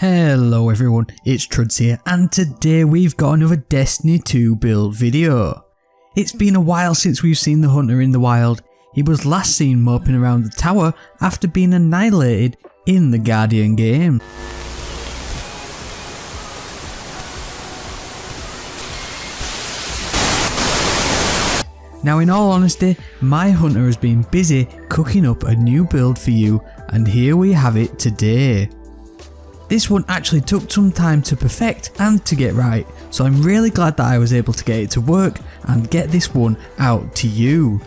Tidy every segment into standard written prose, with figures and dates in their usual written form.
Hello everyone, it's Truds here, and today we've got another Destiny 2 build video. It's been a while since we've seen the Hunter in the wild. He was last seen moping around the tower after being annihilated in the Guardian game. Now in all honesty, my Hunter has been busy cooking up a new build for you, and here we have it today. This one actually took some time to perfect and to get right, so I'm really glad that I was able to get it to work and get this one out to you.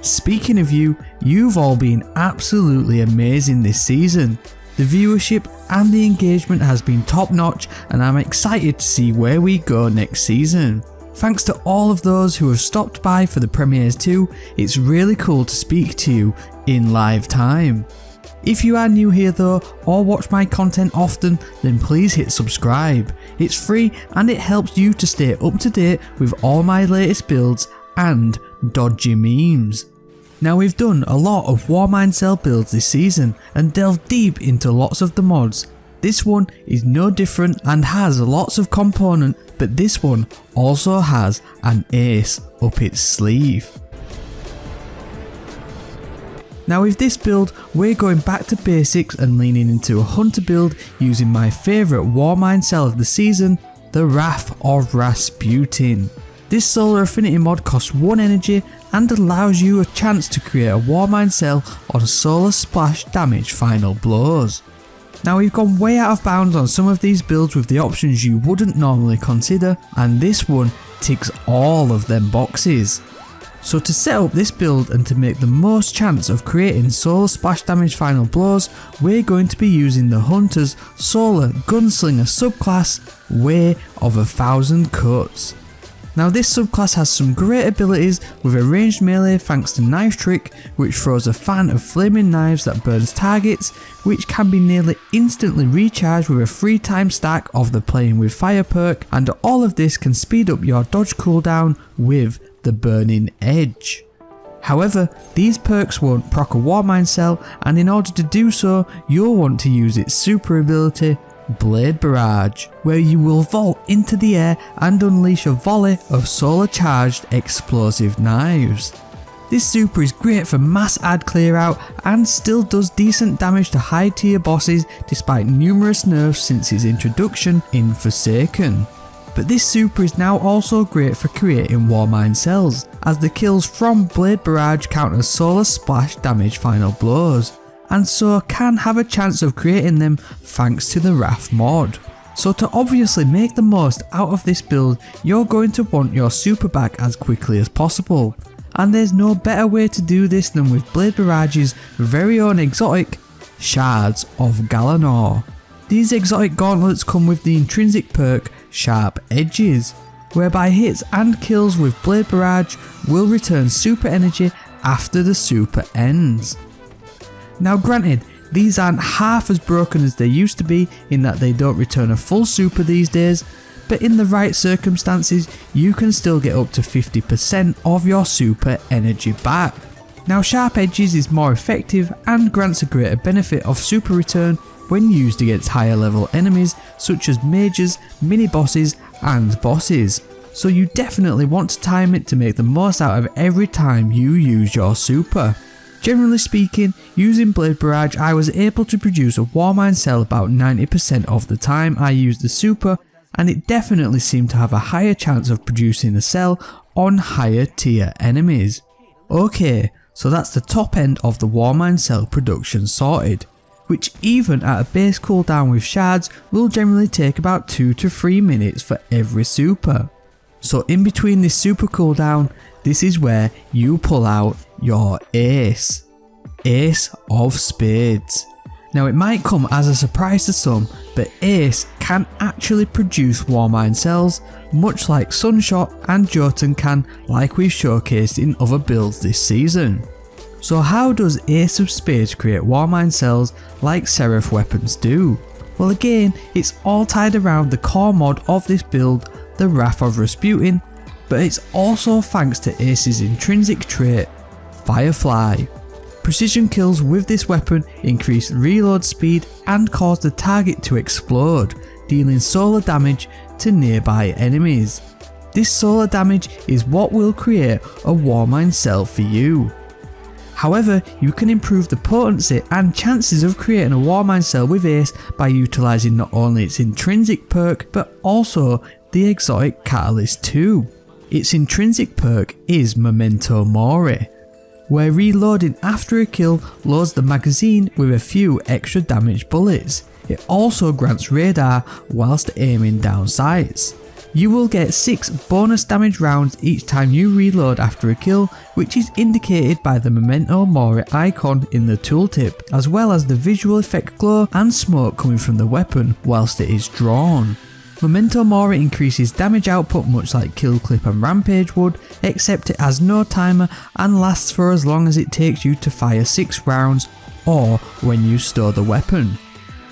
Speaking of you, you've all been absolutely amazing this season. The viewership and the engagement has been top notch, and I'm excited to see where we go next season. Thanks to all of those who have stopped by for the premieres too, it's really cool to speak to you in live time. If you are new here though, or watch my content often, then please hit subscribe. It's free and it helps you to stay up to date with all my latest builds and dodgy memes. Now we've done a lot of Warmind Cell builds this season and delved deep into lots of the mods. This one is no different and has lots of component, but this one also has an ace up its sleeve. Now with this build, we're going back to basics and leaning into a hunter build using my favourite Warmind Cell of the season, the Wrath of Rasputin. This solar affinity mod costs 1 energy and allows you a chance to create a Warmind Cell on solar splash damage final blows. Now we've gone way out of bounds on some of these builds with the options you wouldn't normally consider, and this one ticks all of them boxes. So to set up this build and to make the most chance of creating solar splash damage final blows, we're going to be using the Hunter's Solar Gunslinger subclass, Way of 1,000 Cuts. Now this subclass has some great abilities with a ranged melee thanks to Knife Trick, which throws a fan of flaming knives that burns targets, which can be nearly instantly recharged with a 3-time stack of the Playing with Fire perk, and all of this can speed up your dodge cooldown with the Burning Edge. However, these perks won't proc a Warmind Cell, and in order to do so, you'll want to use its super ability, Blade Barrage, where you will vault into the air and unleash a volley of solar charged explosive knives. This super is great for mass ad clear out and still does decent damage to high tier bosses despite numerous nerfs since its introduction in Forsaken. But this super is now also great for creating Warmind Cells, as the kills from Blade Barrage count as solar splash damage final blows, and so can have a chance of creating them thanks to the Wrath mod. So to obviously make the most out of this build, you're going to want your super back as quickly as possible, and there's no better way to do this than with Blade Barrage's very own exotic, Shards of Galanor. These exotic gauntlets come with the intrinsic perk Sharp Edges, whereby hits and kills with Blade Barrage will return super energy after the super ends. Now granted, these aren't half as broken as they used to be in that they don't return a full super these days, but in the right circumstances you can still get up to 50% of your super energy back. Now Sharp Edges is more effective and grants a greater benefit of super return when used against higher level enemies such as mages, mini bosses and bosses, so you definitely want to time it to make the most out of every time you use your super. Generally speaking, using Blade Barrage I was able to produce a Warmind Cell about 90% of the time I used the super, and it definitely seemed to have a higher chance of producing a cell on higher tier enemies. Okay, so that's the top end of the Warmind Cell production sorted, which even at a base cooldown with shards will generally take about 2 to 3 minutes for every super. So in between this super cooldown, this is where you pull out your ace, Ace of Spades. Now it might come as a surprise to some, but Ace can actually produce Warmind Cells, much like Sunshot and Jotun can, like we've showcased in other builds this season. So how does Ace of Spades create Warmind Cells like Seraph Weapons do? Well again, it's all tied around the core mod of this build, the Wrath of Rasputin, but it's also thanks to Ace's intrinsic trait, Firefly. Precision kills with this weapon increase reload speed and cause the target to explode, dealing solar damage to nearby enemies. This solar damage is what will create a Warmind cell for you. However, you can improve the potency and chances of creating a Warmind cell with Ace by utilising not only its intrinsic perk but also the exotic catalyst too. Its intrinsic perk is Memento Mori, where reloading after a kill loads the magazine with a few extra damage bullets. It also grants radar whilst aiming down sights. You will get 6 bonus damage rounds each time you reload after a kill, which is indicated by the Memento Mori icon in the tooltip, as well as the visual effect glow and smoke coming from the weapon whilst it is drawn. Memento Mori increases damage output much like Kill Clip and Rampage would, except it has no timer and lasts for as long as it takes you to fire 6 rounds or when you store the weapon.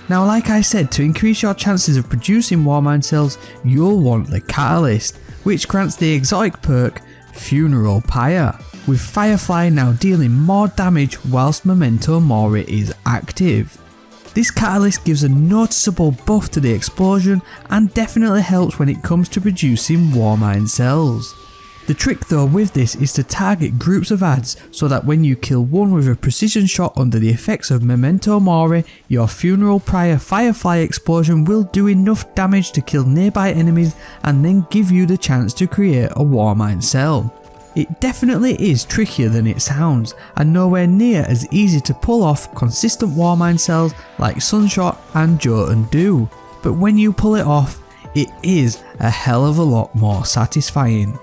Now, like I said, to increase your chances of producing Warmind cells, you'll want the catalyst, which grants the exotic perk Funeral Pyre, with Firefly now dealing more damage whilst Memento Mori is active. This catalyst gives a noticeable buff to the explosion and definitely helps when it comes to producing Warmind cells. The trick though with this is to target groups of adds so that when you kill one with a precision shot under the effects of Memento Mori, your Funeral Pyre Firefly explosion will do enough damage to kill nearby enemies and then give you the chance to create a Warmind cell. It definitely is trickier than it sounds and nowhere near as easy to pull off consistent Warmind cells like Sunshot and Jotun do, but when you pull it off, it is a hell of a lot more satisfying.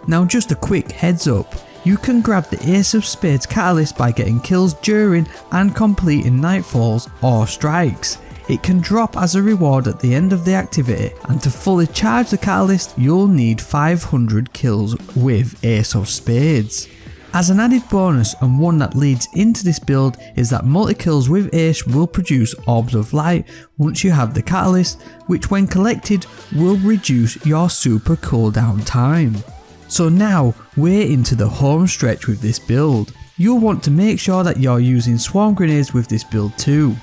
Now, just a quick heads up, you can grab the Ace of Spades catalyst by getting kills during and completing nightfalls or strikes. It can drop as a reward at the end of the activity, and to fully charge the catalyst you'll need 500 kills with Ace of Spades. As an added bonus and one that leads into this build is that multi-kills with Ace will produce Orbs of Light once you have the catalyst, which when collected will reduce your super cooldown time. So now we're into the home stretch with this build. You'll want to make sure that you're using swarm grenades with this build too.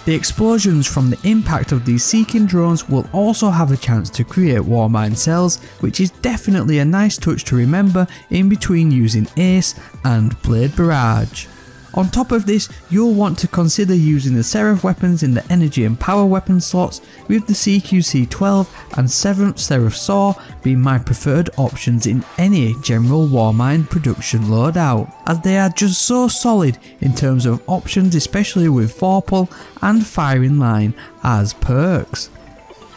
The explosions from the impact of these seeking drones will also have a chance to create Warmind cells, which is definitely a nice touch to remember in between using Ace and Blade Barrage. On top of this, you'll want to consider using the Seraph weapons in the energy and power weapon slots, with the CQC-12 and 7th Seraph Saw being my preferred options in any general Warmind production loadout, as they are just so solid in terms of options, especially with Vorpal and Firing Line as perks.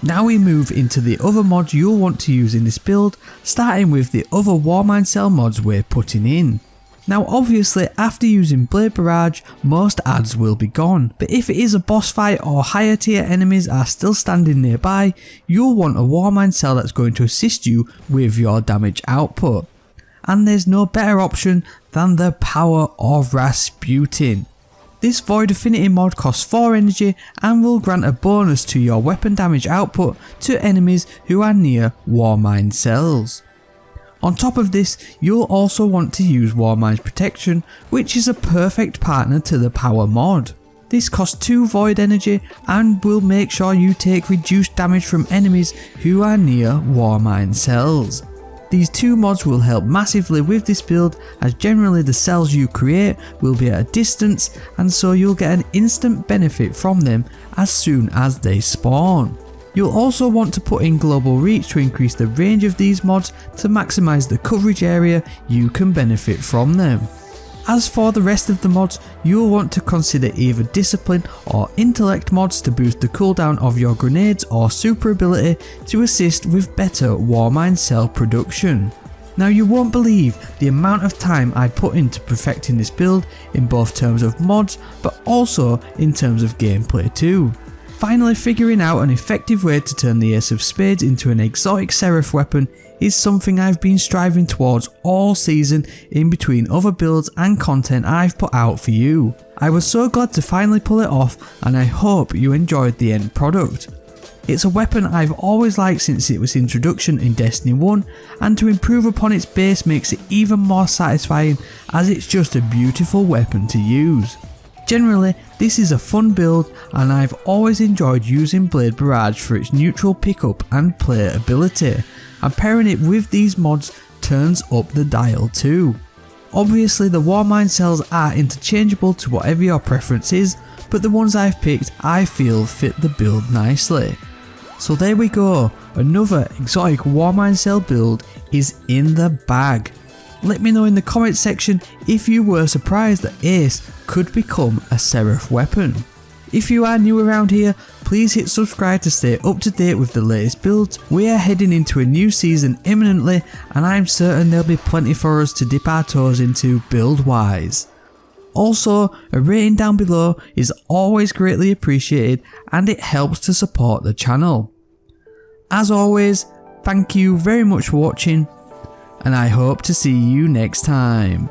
Now we move into the other mods you'll want to use in this build, starting with the other Warmind cell mods we're putting in. Now obviously after using Blade Barrage most adds will be gone, but if it is a boss fight or higher tier enemies are still standing nearby, you'll want a Warmind cell that's going to assist you with your damage output. And there's no better option than the Power of Rasputin. This Void Affinity mod costs 4 energy and will grant a bonus to your weapon damage output to enemies who are near Warmind cells. On top of this, you'll also want to use Warmind's Protection, which is a perfect partner to the Power mod. This costs 2 void energy and will make sure you take reduced damage from enemies who are near Warmind cells. These 2 mods will help massively with this build, as generally the cells you create will be at a distance and so you'll get an instant benefit from them as soon as they spawn. You'll also want to put in Global Reach to increase the range of these mods to maximise the coverage area you can benefit from them. As for the rest of the mods, you'll want to consider either Discipline or Intellect mods to boost the cooldown of your grenades or super ability to assist with better Warmind cell production. Now you won't believe the amount of time I put into perfecting this build in both terms of mods but also in terms of gameplay too. Finally, figuring out an effective way to turn the Ace of Spades into an Exotic Seraph Weapon is something I've been striving towards all season in between other builds and content I've put out for you. I was so glad to finally pull it off and I hope you enjoyed the end product. It's a weapon I've always liked since its introduction in Destiny 1, and to improve upon its base makes it even more satisfying as it's just a beautiful weapon to use. Generally, this is a fun build and I've always enjoyed using Blade Barrage for its neutral pickup and play ability, and pairing it with these mods turns up the dial too. Obviously the Warmind Cells are interchangeable to whatever your preference is, but the ones I've picked I feel fit the build nicely. So there we go, another exotic Warmind Cell build is in the bag. Let me know in the comments section if you were surprised that Ace could become a Seraph weapon. If you are new around here, please hit subscribe to stay up to date with the latest builds. We are heading into a new season imminently and I'm certain there'll be plenty for us to dip our toes into build wise. Also, a rating down below is always greatly appreciated and it helps to support the channel. As always, thank you very much for watching, and I hope to see you next time.